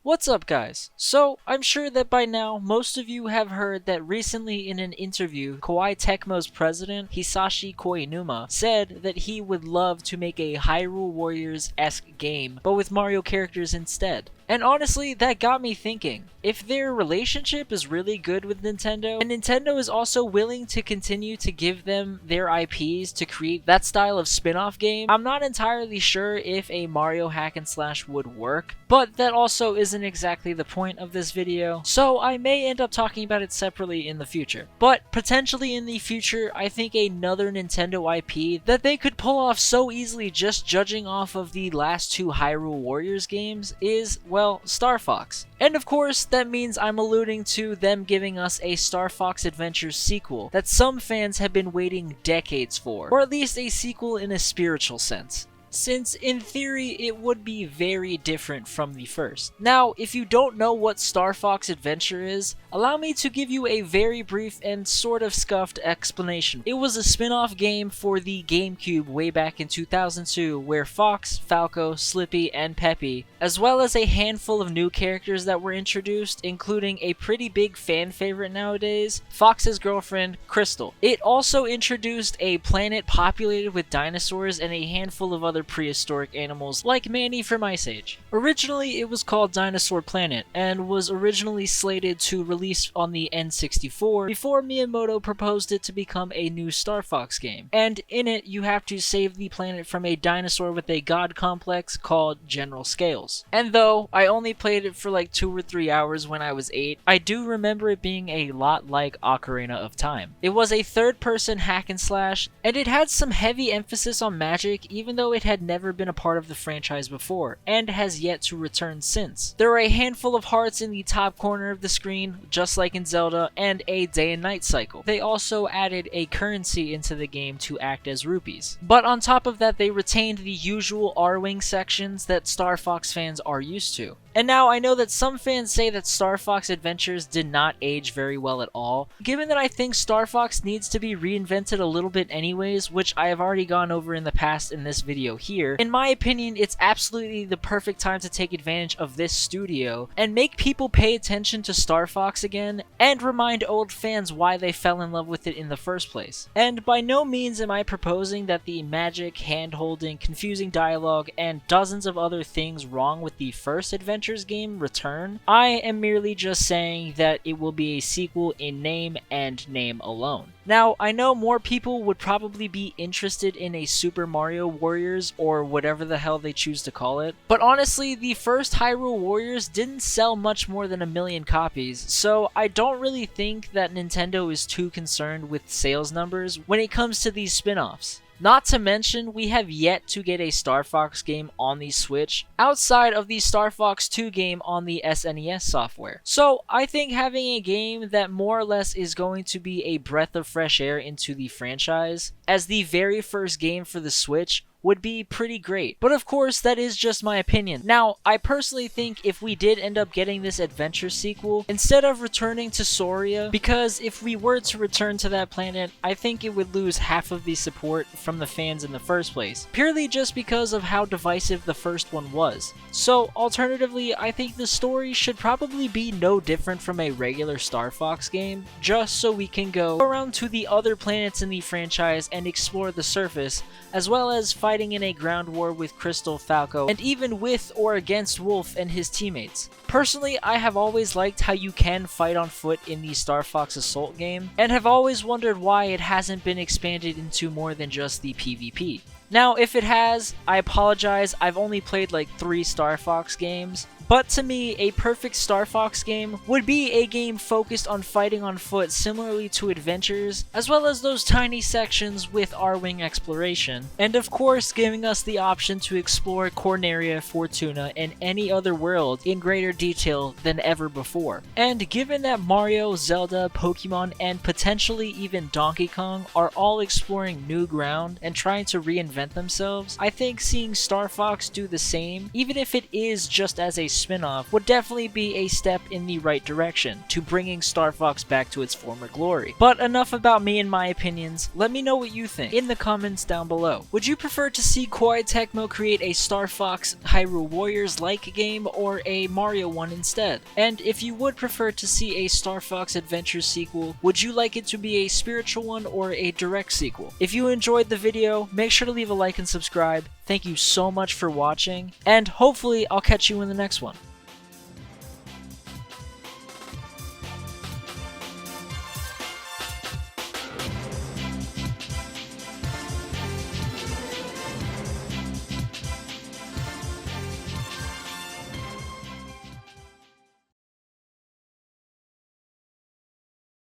What's up, guys? So, I'm sure that by now, most of you have heard that recently in an interview, Koei Tecmo's president, Hisashi Koinuma, said that he would love to make a Hyrule Warriors-esque game, but with Mario characters instead. And honestly, that got me thinking, if their relationship is really good with Nintendo, and Nintendo is also willing to continue to give them their IPs to create that style of spin-off game, I'm not entirely sure if a Mario hack and slash would work, but that also isn't exactly the point of this video, so I may end up talking about it separately in the future. But potentially in the future, I think another Nintendo IP that they could pull off so easily just judging off of the last two Hyrule Warriors games is, well, Star Fox. And of course, that means I'm alluding to them giving us a Star Fox Adventures sequel that some fans have been waiting decades for, or at least a sequel in a spiritual sense, since in theory it would be very different from the first. Now, if you don't know what Star Fox Adventure is, allow me to give you a very brief and sort of scuffed explanation. It was a spin-off game for the GameCube way back in 2002 where Fox, Falco, Slippy, and Peppy, as well as a handful of new characters that were introduced, including a pretty big fan favorite nowadays, Fox's girlfriend, Crystal. It also introduced a planet populated with dinosaurs and a handful of other prehistoric animals like Manny from Ice Age. Originally, it was called Dinosaur Planet and was originally slated to release on the N64 before Miyamoto proposed it to become a new Star Fox game. And in it, you have to save the planet from a dinosaur with a god complex called General Scales. And though I only played it for like 2 or 3 hours when I was 8, I do remember it being a lot like Ocarina of Time. It was a third-person hack and slash, and it had some heavy emphasis on magic even though it had never been a part of the franchise before, and has yet to return since. There are a handful of hearts in the top corner of the screen, just like in Zelda, and a day and night cycle. They also added a currency into the game to act as rupees. But on top of that, they retained the usual R-Wing sections that Star Fox fans are used to. And now I know that some fans say that Star Fox Adventures did not age very well at all. Given that I think Star Fox needs to be reinvented a little bit anyways, which I have already gone over in the past in this video here, in my opinion it's absolutely the perfect time to take advantage of this studio and make people pay attention to Star Fox again and remind old fans why they fell in love with it in the first place. And by no means am I proposing that the magic, hand-holding, confusing dialogue, and dozens of other things wrong with the first Adventures game return. I am merely just saying that it will be a sequel in name and name alone. Now, I know more people would probably be interested in a Super Mario Warriors or whatever the hell they choose to call it, but honestly, the first Hyrule Warriors didn't sell much more than 1 million copies, so I don't really think that Nintendo is too concerned with sales numbers when it comes to these spin-offs. Not to mention, we have yet to get a Star Fox game on the Switch, outside of the Star Fox 2 game on the SNES software. So I think having a game that more or less is going to be a breath of fresh air into the franchise, as the very first game for the Switch, would be pretty great. But of course, that is just my opinion. Now, I personally think if we did end up getting this adventure sequel, instead of returning to Soria, because if we were to return to that planet, I think it would lose half of the support from the fans in the first place, purely just because of how divisive the first one was. So, alternatively, I think the story should probably be no different from a regular Star Fox game, just so we can go around to the other planets in the franchise and explore the surface, as well as fighting in a ground war with Crystal, Falco, and even with or against Wolf and his teammates. Personally, I have always liked how you can fight on foot in the Star Fox Assault game, and have always wondered why it hasn't been expanded into more than just the PvP. Now, if it has, I apologize, I've only played like 3 Star Fox games, but to me, a perfect Star Fox game would be a game focused on fighting on foot similarly to Adventures, as well as those tiny sections with R-Wing exploration, and of course giving us the option to explore Corneria, Fortuna, and any other world in greater detail than ever before. And given that Mario, Zelda, Pokemon, and potentially even Donkey Kong are all exploring new ground and trying to reinvent themselves, I think seeing Star Fox do the same, even if it is just as a spin-off would definitely be a step in the right direction to bringing Star Fox back to its former glory. But enough about me and my opinions. Let me know what you think in the comments down below. Would you prefer to see Koei Tecmo create a Star Fox Hyrule Warriors-like game or a Mario one instead? And if you would prefer to see a Star Fox Adventures sequel, would you like it to be a spiritual one or a direct sequel? If you enjoyed the video, make sure to leave a like and subscribe. Thank you so much for watching, and hopefully I'll catch you in the next one.